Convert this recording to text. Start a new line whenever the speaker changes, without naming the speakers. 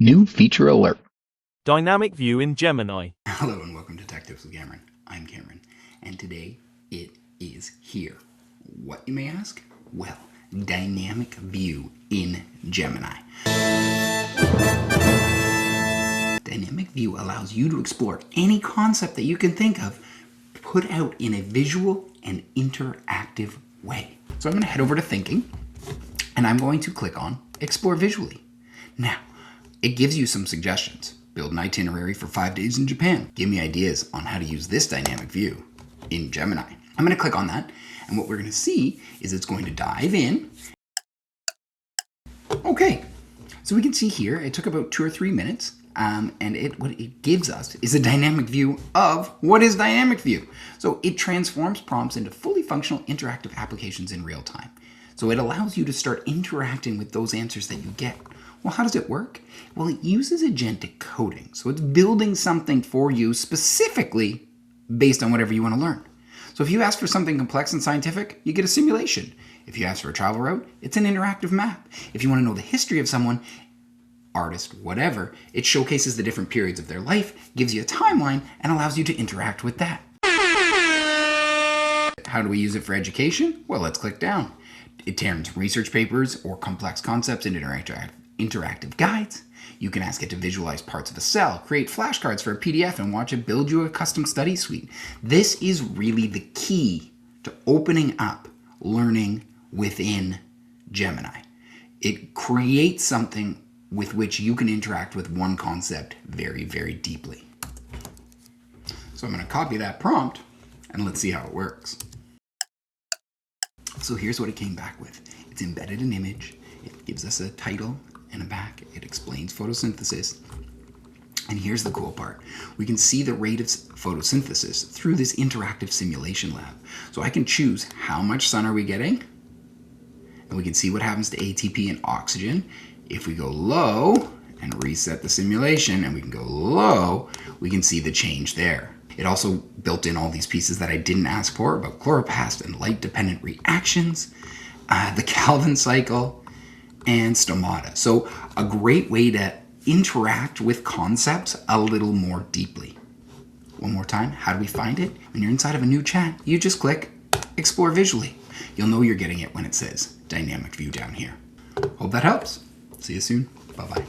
New feature alert.
Dynamic view in Gemini.
Hello and welcome to Tech Tips with Cameron. I'm Cameron, and today it is here. What, you may ask? Well, dynamic view in Gemini. Dynamic view allows you to explore any concept that you can think of, put out in a visual and interactive way. So I'm going to head over to Thinking, and I'm going to click on Explore Visually. Now, it gives you some suggestions. Build an itinerary for 5 days in Japan. Give me ideas on how to use this dynamic view in Gemini. I'm going to click on that, and what we're going to see is it's going to dive in. Okay, so we can see here, it took about 2 or 3 minutes, and what it gives us is a dynamic view of what is dynamic view. So it transforms prompts into fully functional interactive applications in real time. So it allows you to start interacting with those answers that you get. Well, how does it work? Well, it uses agentic coding. So it's building something for you specifically based on whatever you want to learn. So if you ask for something complex and scientific, you get a simulation. If you ask for a travel route, it's an interactive map. If you want to know the history of someone, artist, whatever, it showcases the different periods of their life, gives you a timeline, and allows you to interact with that. How do we use it for education? Well, let's click down. It turns research papers or complex concepts into interactive guides. You can ask it to visualize parts of a cell, create flashcards for a PDF, and watch it build you a custom study suite. This is really the key to opening up learning within Gemini. It creates something with which you can interact with one concept very, very deeply. So I'm going to copy that prompt, and let's see how it works. So here's what it came back with. It's embedded an image. It gives us a title and a back. It explains photosynthesis. And here's the cool part. We can see the rate of photosynthesis through this interactive simulation lab. So I can choose how much sun are we getting, and we can see what happens to ATP and oxygen. If we go low and reset the simulation and we can go low, we can see the change there. It also built in all these pieces that I didn't ask for about chloroplast and light-dependent reactions, the Calvin cycle, and stomata. So a great way to interact with concepts a little more deeply. One more time, how do we find it? When you're inside of a new chat, you just click Explore Visually. You'll know you're getting it when it says Dynamic View down here. Hope that helps. See you soon. Bye-bye.